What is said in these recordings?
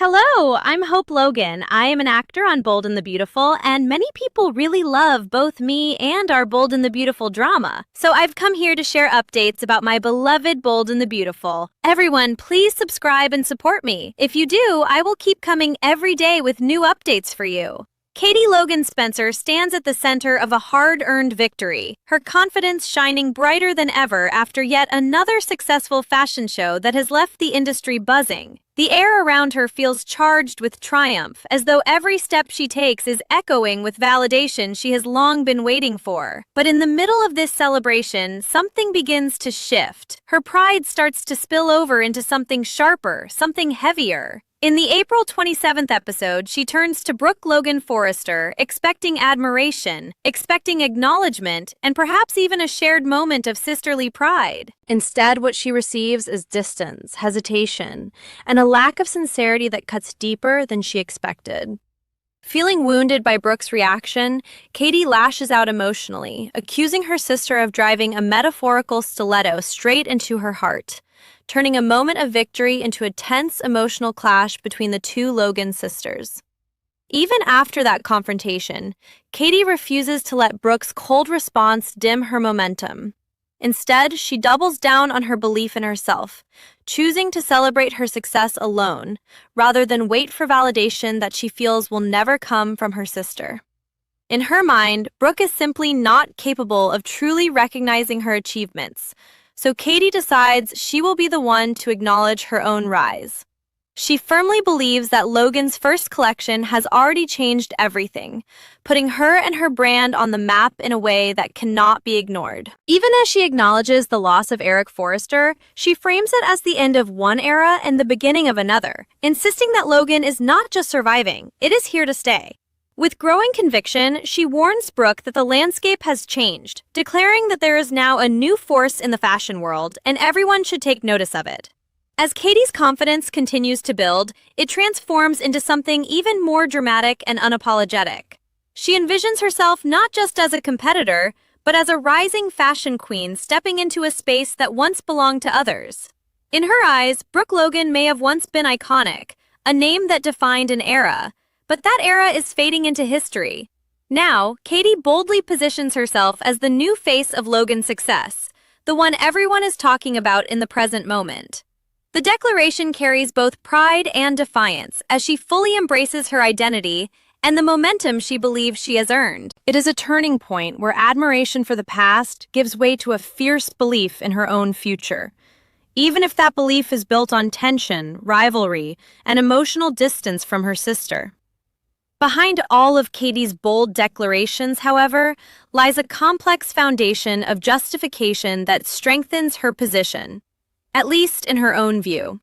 Hello, I'm Hope Logan. I am an actor on Bold and the Beautiful, and many people really love both me and our Bold and the Beautiful drama. So I've come here to share updates about my beloved Bold and the Beautiful. Everyone, please subscribe and support me. If you do, I will keep coming every day with new updates for you. Katie Logan Spencer stands at the center of a hard-earned victory, her confidence shining brighter than ever after yet another successful fashion show that has left the industry buzzing. The air around her feels charged with triumph, as though every step she takes is echoing with validation she has long been waiting for. But in the middle of this celebration, something begins to shift. Her pride starts to spill over into something sharper, something heavier. In the April 27th episode, she turns to Brooke Logan Forrester, expecting admiration, expecting acknowledgement, and perhaps even a shared moment of sisterly pride. Instead, what she receives is distance, hesitation, and a lack of sincerity that cuts deeper than she expected. Feeling wounded by Brooke's reaction, Katie lashes out emotionally, accusing her sister of driving a metaphorical stiletto straight into her heart, turning a moment of victory into a tense emotional clash between the two Logan sisters. Even after that confrontation, Katie refuses to let Brooke's cold response dim her momentum. Instead, she doubles down on her belief in herself, choosing to celebrate her success alone, rather than wait for validation that she feels will never come from her sister. In her mind, Brooke is simply not capable of truly recognizing her achievements, so Katie decides she will be the one to acknowledge her own rise. She firmly believes that Logan's first collection has already changed everything, putting her and her brand on the map in a way that cannot be ignored. Even as she acknowledges the loss of Eric Forrester, she frames it as the end of one era and the beginning of another, insisting that Logan is not just surviving, it is here to stay. With growing conviction, she warns Brooke that the landscape has changed, declaring that there is now a new force in the fashion world and everyone should take notice of it. As Katie's confidence continues to build, it transforms into something even more dramatic and unapologetic. She envisions herself not just as a competitor, but as a rising fashion queen stepping into a space that once belonged to others. In her eyes, Brooke Logan may have once been iconic, a name that defined an era, but that era is fading into history. Now, Katie boldly positions herself as the new face of Logan's success, the one everyone is talking about in the present moment. The declaration carries both pride and defiance as she fully embraces her identity and the momentum she believes she has earned. It is a turning point where admiration for the past gives way to a fierce belief in her own future, even if that belief is built on tension, rivalry, and emotional distance from her sister. Behind all of Katie's bold declarations, however, lies a complex foundation of justification that strengthens her position, at least in her own view.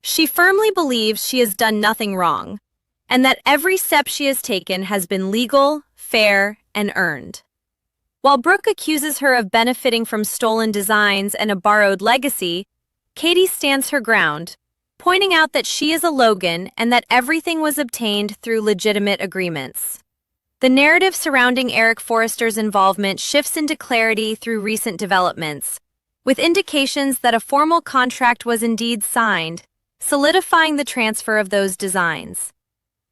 She firmly believes she has done nothing wrong, and that every step she has taken has been legal, fair, and earned. While Brooke accuses her of benefiting from stolen designs and a borrowed legacy, Katie stands her ground, pointing out that she is a Logan and that everything was obtained through legitimate agreements. The narrative surrounding Eric Forrester's involvement shifts into clarity through recent developments, with indications that a formal contract was indeed signed, solidifying the transfer of those designs.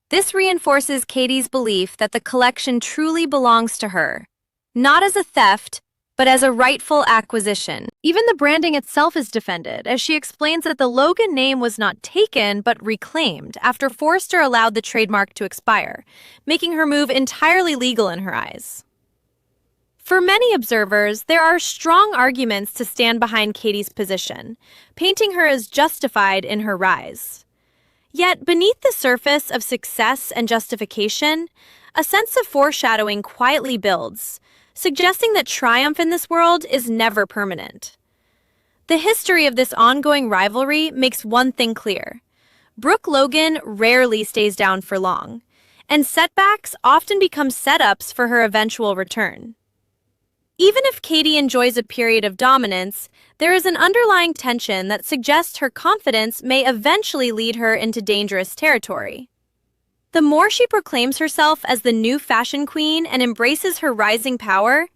This reinforces Katie's belief that the collection truly belongs to her, not as a theft, but as a rightful acquisition. Even the branding itself is defended, as she explains that the Logan name was not taken but reclaimed after Forrester allowed the trademark to expire, making her move entirely legal in her eyes. For many observers, there are strong arguments to stand behind Katie's position, painting her as justified in her rise. Yet, beneath the surface of success and justification, a sense of foreshadowing quietly builds, suggesting that triumph in this world is never permanent. The history of this ongoing rivalry makes one thing clear. Brooke Logan rarely stays down for long, and setbacks often become setups for her eventual return. Even if Katie enjoys a period of dominance, there is an underlying tension that suggests her confidence may eventually lead her into dangerous territory. The more she proclaims herself as the new fashion queen and embraces her rising power,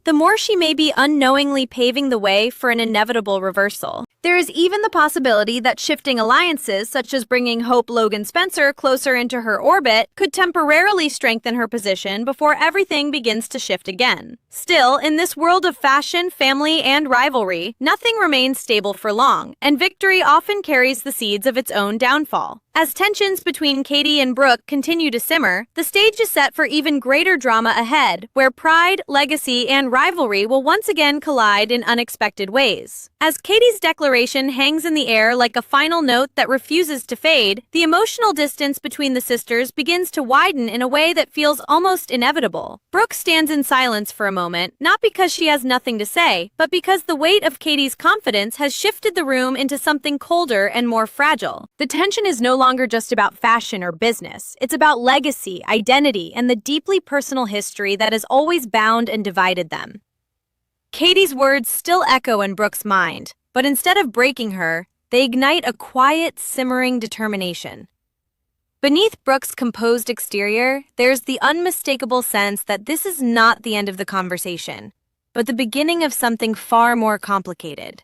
the more she may be unknowingly paving the way for an inevitable reversal. There is even the possibility that shifting alliances, such as bringing Hope Logan Spencer closer into her orbit, could temporarily strengthen her position before everything begins to shift again. Still, in this world of fashion, family, and rivalry, nothing remains stable for long, and victory often carries the seeds of its own downfall. As tensions between Katie and Brooke continue to simmer, the stage is set for even greater drama ahead, where pride, legacy, and rivalry will once again collide in unexpected ways. As Katie's declaration hangs in the air like a final note that refuses to fade, the emotional distance between the sisters begins to widen in a way that feels almost inevitable. Brooke stands in silence for a moment, not because she has nothing to say, but because the weight of Katie's confidence has shifted the room into something colder and more fragile. The tension is no longer just about fashion or business. It's about legacy, identity, and the deeply personal history that has always bound and divided them. Katie's words still echo in Brooke's mind, but instead of breaking her, they ignite a quiet, simmering determination. Beneath Brooke's composed exterior, there's the unmistakable sense that this is not the end of the conversation, but the beginning of something far more complicated.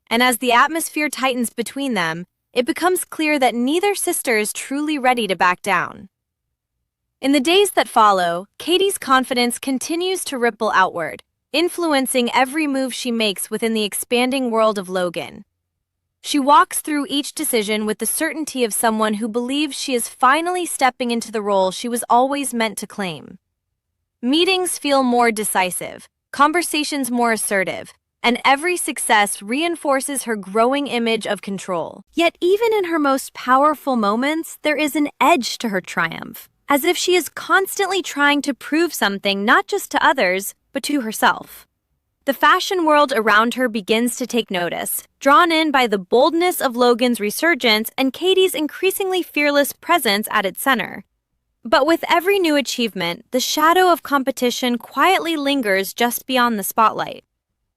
And as the atmosphere tightens between them, it becomes clear that neither sister is truly ready to back down. In the days that follow, Katie's confidence continues to ripple outward, influencing every move she makes within the expanding world of Logan. She walks through each decision with the certainty of someone who believes she is finally stepping into the role she was always meant to claim. Meetings feel more decisive, conversations more assertive, and every success reinforces her growing image of control. Yet even in her most powerful moments, there is an edge to her triumph, as if she is constantly trying to prove something not just to others, but to herself. The fashion world around her begins to take notice, drawn in by the boldness of Logan's resurgence and Katie's increasingly fearless presence at its center. But with every new achievement, the shadow of competition quietly lingers just beyond the spotlight.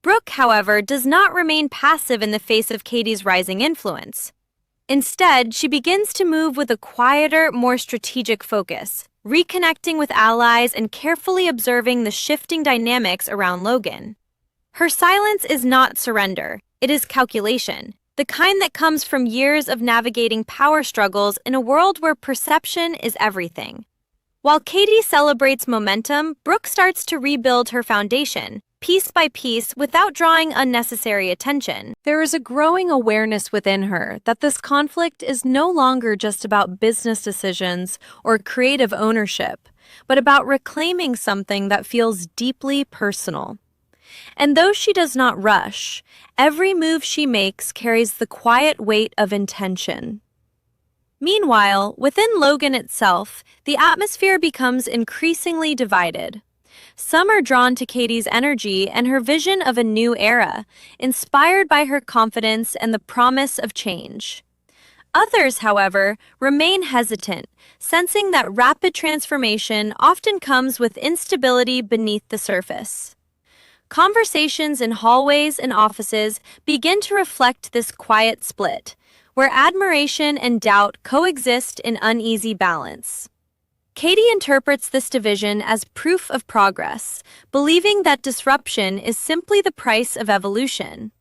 Brooke, however, does not remain passive in the face of Katie's rising influence. Instead, she begins to move with a quieter, more strategic focus, reconnecting with allies and carefully observing the shifting dynamics around Logan. Her silence is not surrender, it is calculation, the kind that comes from years of navigating power struggles in a world where perception is everything. While Katie celebrates momentum, Brooke starts to rebuild her foundation, piece by piece, without drawing unnecessary attention. There is a growing awareness within her that this conflict is no longer just about business decisions or creative ownership, but about reclaiming something that feels deeply personal. And though she does not rush, every move she makes carries the quiet weight of intention. Meanwhile, within Logan itself, the atmosphere becomes increasingly divided. Some are drawn to Katie's energy and her vision of a new era, inspired by her confidence and the promise of change. Others, however, remain hesitant, sensing that rapid transformation often comes with instability beneath the surface. Conversations in hallways and offices begin to reflect this quiet split, where admiration and doubt coexist in uneasy balance. Katie interprets this division as proof of progress, believing that disruption is simply the price of evolution.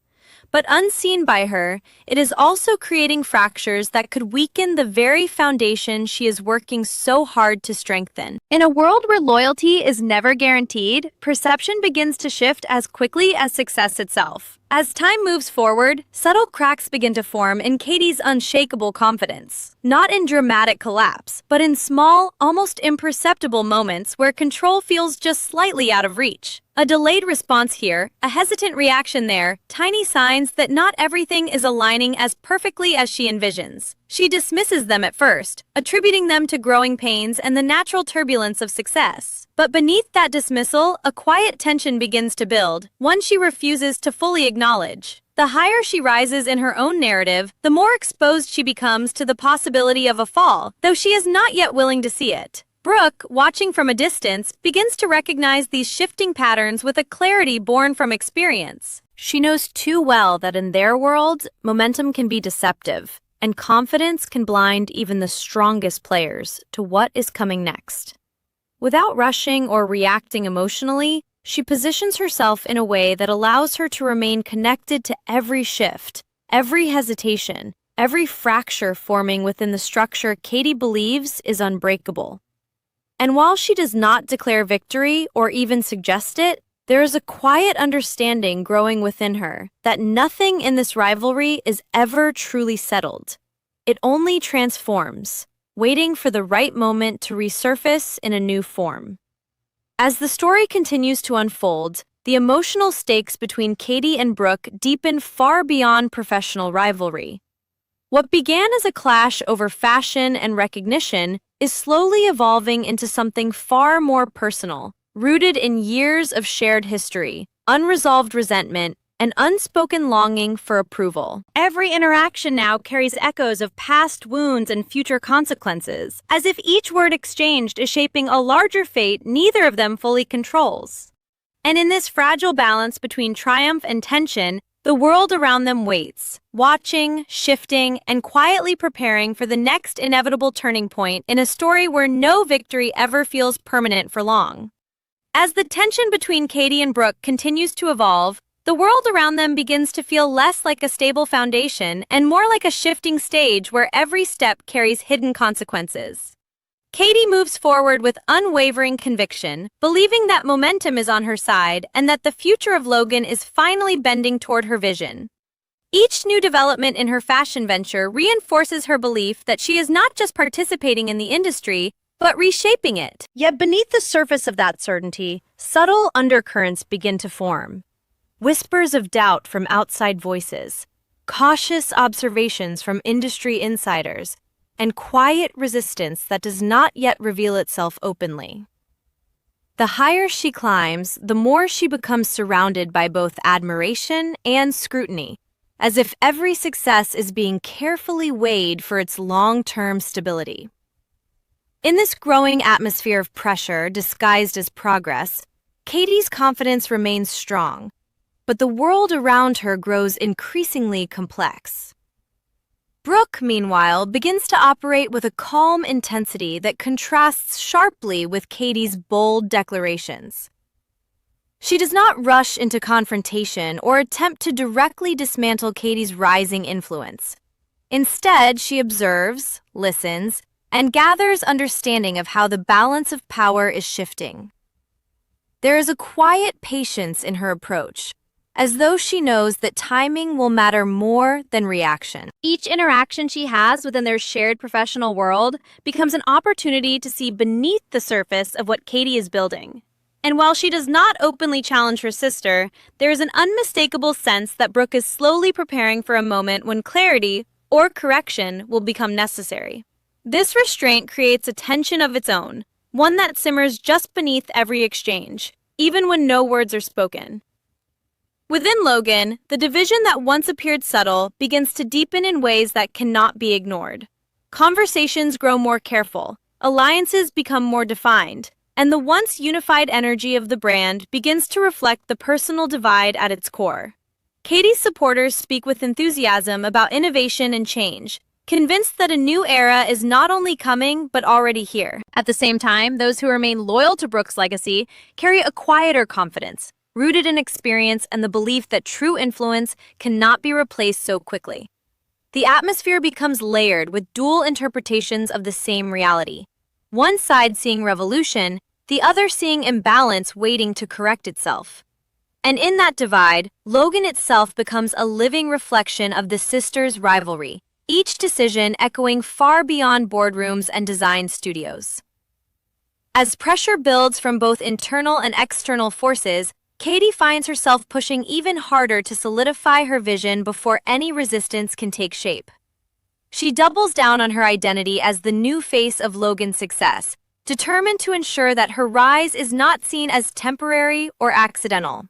But unseen by her, it is also creating fractures that could weaken the very foundation she is working so hard to strengthen. In a world where loyalty is never guaranteed, perception begins to shift as quickly as success itself. As time moves forward, subtle cracks begin to form in Katie's unshakable confidence. Not in dramatic collapse, but in small, almost imperceptible moments where control feels just slightly out of reach. A delayed response here, a hesitant reaction there, tiny signs that not everything is aligning as perfectly as she envisions. She dismisses them at first, attributing them to growing pains and the natural turbulence of success. But beneath that dismissal, a quiet tension begins to build, one she refuses to fully acknowledge. The higher she rises in her own narrative, the more exposed she becomes to the possibility of a fall, though she is not yet willing to see it. Brooke, watching from a distance, begins to recognize these shifting patterns with a clarity born from experience. She knows too well that in their world, momentum can be deceptive, and confidence can blind even the strongest players to what is coming next. Without rushing or reacting emotionally, she positions herself in a way that allows her to remain connected to every shift, every hesitation, every fracture forming within the structure Katie believes is unbreakable. And while she does not declare victory or even suggest it, there is a quiet understanding growing within her that nothing in this rivalry is ever truly settled. It only transforms, waiting for the right moment to resurface in a new form. As the story continues to unfold, the emotional stakes between Katie and Brooke deepen far beyond professional rivalry. What began as a clash over fashion and recognition is slowly evolving into something far more personal, rooted in years of shared history, unresolved resentment, and unspoken longing for approval. Every interaction now carries echoes of past wounds and future consequences, as if each word exchanged is shaping a larger fate neither of them fully controls. And in this fragile balance between triumph and tension, the world around them waits, watching, shifting, and quietly preparing for the next inevitable turning point in a story where no victory ever feels permanent for long. As the tension between Katie and Brooke continues to evolve, the world around them begins to feel less like a stable foundation and more like a shifting stage where every step carries hidden consequences. Katie moves forward with unwavering conviction, believing that momentum is on her side and that the future of Logan is finally bending toward her vision. Each new development in her fashion venture reinforces her belief that she is not just participating in the industry, but reshaping it. Yet beneath the surface of that certainty, subtle undercurrents begin to form. Whispers of doubt from outside voices, cautious observations from industry insiders, and quiet resistance that does not yet reveal itself openly. The higher she climbs, the more she becomes surrounded by both admiration and scrutiny, as if every success is being carefully weighed for its long-term stability. In this growing atmosphere of pressure disguised as progress, Katie's confidence remains strong, but the world around her grows increasingly complex. Brooke, meanwhile, begins to operate with a calm intensity that contrasts sharply with Katie's bold declarations. She does not rush into confrontation or attempt to directly dismantle Katie's rising influence. Instead, she observes, listens, and gathers understanding of how the balance of power is shifting. There is a quiet patience in her approach, as though she knows that timing will matter more than reaction. Each interaction she has within their shared professional world becomes an opportunity to see beneath the surface of what Katie is building. And while she does not openly challenge her sister, there is an unmistakable sense that Brooke is slowly preparing for a moment when clarity or correction will become necessary. This restraint creates a tension of its own, one that simmers just beneath every exchange, even when no words are spoken. Within Logan, the division that once appeared subtle begins to deepen in ways that cannot be ignored. Conversations grow more careful, alliances become more defined, and the once unified energy of the brand begins to reflect the personal divide at its core. Katie's supporters speak with enthusiasm about innovation and change, convinced that a new era is not only coming but already here. At the same time, those who remain loyal to Brooke's legacy carry a quieter confidence, rooted in experience and the belief that true influence cannot be replaced so quickly. The atmosphere becomes layered with dual interpretations of the same reality. One side seeing revolution, the other seeing imbalance waiting to correct itself. And in that divide, Logan itself becomes a living reflection of the sisters' rivalry, each decision echoing far beyond boardrooms and design studios. As pressure builds from both internal and external forces, Katie finds herself pushing even harder to solidify her vision before any resistance can take shape. She doubles down on her identity as the new face of Logan's success, determined to ensure that her rise is not seen as temporary or accidental.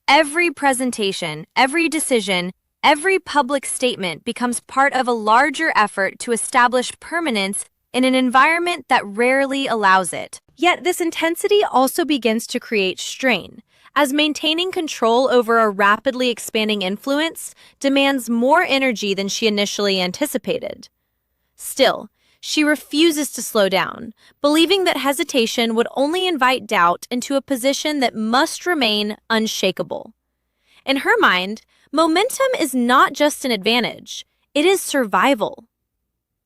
Every presentation, every decision, every public statement becomes part of a larger effort to establish permanence in an environment that rarely allows it. Yet this intensity also begins to create strain, as maintaining control over a rapidly expanding influence demands more energy than she initially anticipated. Still, She refuses to slow down, believing that hesitation would only invite doubt into a position that must remain unshakable. In her mind, momentum is not just an advantage, it is survival.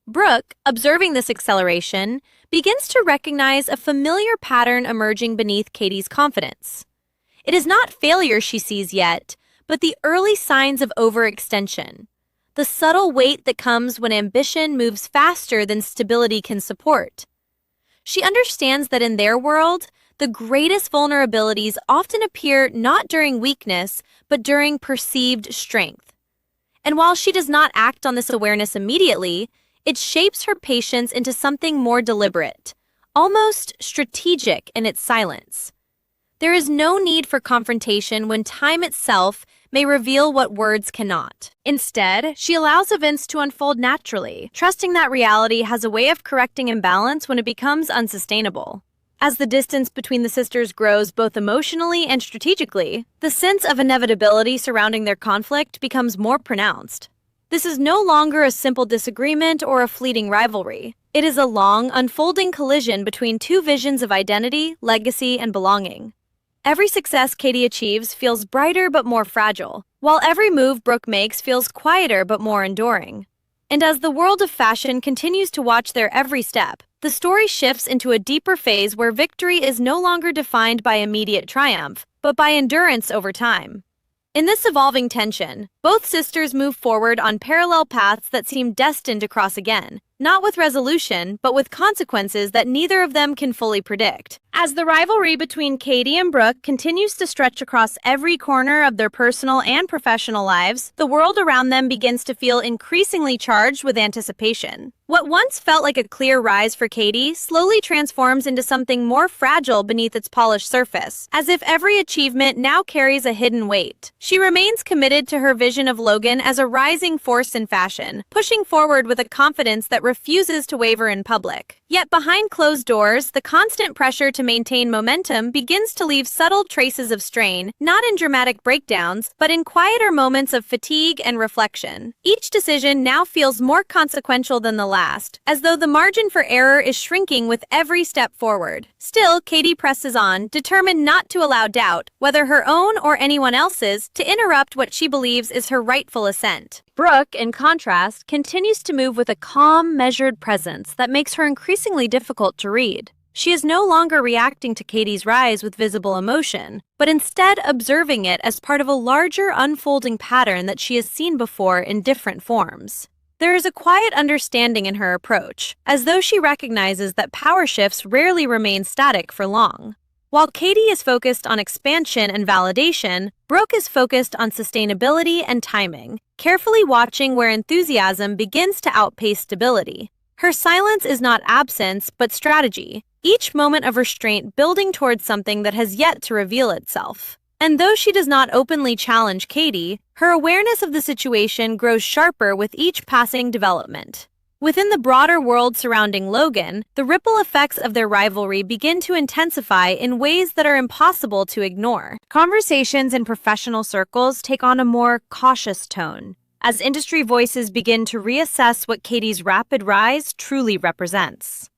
Brooke, observing this acceleration, begins to recognize a familiar pattern emerging beneath Katie's confidence. It is not failure she sees yet, but the early signs of overextension, the subtle weight that comes when ambition moves faster than stability can support. She understands that in their world, the greatest vulnerabilities often appear not during weakness, but during perceived strength. And while she does not act on this awareness immediately, it shapes her patience into something more deliberate, almost strategic in its silence. There is no need for confrontation when time itself may reveal what words cannot. Instead, she allows events to unfold naturally, trusting that reality has a way of correcting imbalance when it becomes unsustainable. As the distance between the sisters grows both emotionally and strategically, the sense of inevitability surrounding their conflict becomes more pronounced. This is no longer a simple disagreement or a fleeting rivalry. It is a long, unfolding collision between two visions of identity, legacy, and belonging. Every success Katie achieves feels brighter but more fragile, while every move Brooke makes feels quieter but more enduring. And as the world of fashion continues to watch their every step, the story shifts into a deeper phase where victory is no longer defined by immediate triumph, but by endurance over time. In this evolving tension, both sisters move forward on parallel paths that seem destined to cross again, not with resolution, but with consequences that neither of them can fully predict. As the rivalry between Katie and Brooke continues to stretch across every corner of their personal and professional lives, the world around them begins to feel increasingly charged with anticipation. What once felt like a clear rise for Katie slowly transforms into something more fragile beneath its polished surface, as if every achievement now carries a hidden weight. She remains committed to her vision of Logan as a rising force in fashion, pushing forward with a confidence that refuses to waver in public. Yet behind closed doors, the constant pressure to maintain momentum begins to leave subtle traces of strain, not in dramatic breakdowns, but in quieter moments of fatigue and reflection. Each decision now feels more consequential than the last, as though the margin for error is shrinking with every step forward. Still, Katie presses on, determined not to allow doubt, whether her own or anyone else's, to interrupt what she believes is her rightful ascent. Brooke, in contrast, continues to move with a calm, measured presence that makes her increasingly difficult to read. She is no longer reacting to Katie's rise with visible emotion, but instead observing it as part of a larger unfolding pattern that she has seen before in different forms. There is a quiet understanding in her approach, as though she recognizes that power shifts rarely remain static for long. While Katie is focused on expansion and validation, Brooke is focused on sustainability and timing, carefully watching where enthusiasm begins to outpace stability. Her silence is not absence, but strategy, each moment of restraint building towards something that has yet to reveal itself. And though she does not openly challenge Katie, her awareness of the situation grows sharper with each passing development. Within the broader world surrounding Logan, the ripple effects of their rivalry begin to intensify in ways that are impossible to ignore. Conversations in professional circles take on a more cautious tone, as industry voices begin to reassess what Katie's rapid rise truly represents.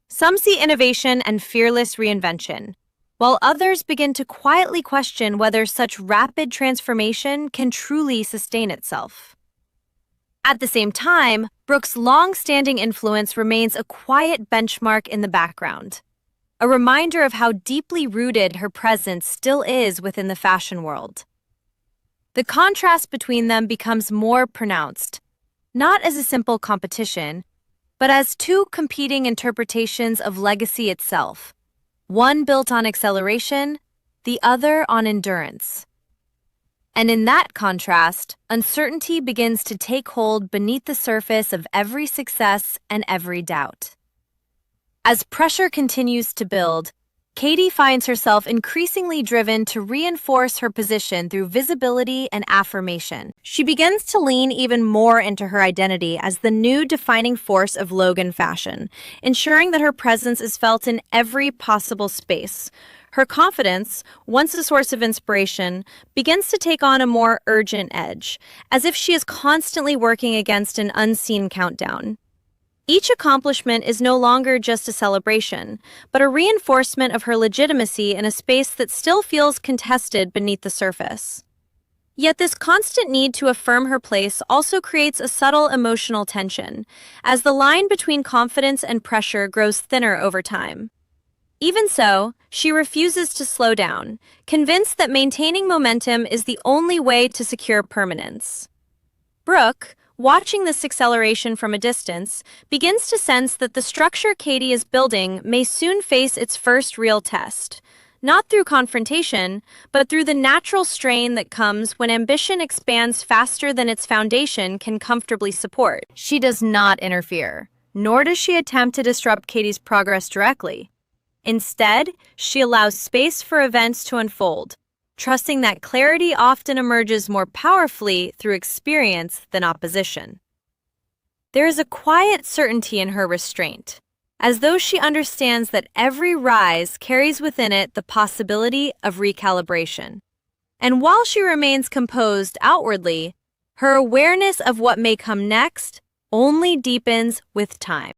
Some see innovation and fearless reinvention, while others begin to quietly question whether such rapid transformation can truly sustain itself. At the same time, Brooke's long-standing influence remains a quiet benchmark in the background, a reminder of how deeply rooted her presence still is within the fashion world. The contrast between them becomes more pronounced, not as a simple competition, but as two competing interpretations of legacy itself, one built on acceleration, the other on endurance. And in that contrast, uncertainty begins to take hold beneath the surface of every success and every doubt. As pressure continues to build, Katie finds herself increasingly driven to reinforce her position through visibility and affirmation. She begins to lean even more into her identity as the new defining force of Logan fashion, ensuring that her presence is felt in every possible space. Her confidence, once a source of inspiration, begins to take on a more urgent edge, as if she is constantly working against an unseen countdown. Each accomplishment is no longer just a celebration, but a reinforcement of her legitimacy in a space that still feels contested beneath the surface. Yet this constant need to affirm her place also creates a subtle emotional tension, as the line between confidence and pressure grows thinner over time. Even so, she refuses to slow down, convinced that maintaining momentum is the only way to secure permanence. Brooke, watching this acceleration from a distance, begins to sense that the structure Katie is building may soon face its first real test, not through confrontation, but through the natural strain that comes when ambition expands faster than its foundation can comfortably support. She does not interfere, nor does she attempt to disrupt Katie's progress directly. Instead, she allows space for events to unfold, trusting that clarity often emerges more powerfully through experience than opposition. There is a quiet certainty in her restraint, as though she understands that every rise carries within it the possibility of recalibration. And while she remains composed outwardly, her awareness of what may come next only deepens with time.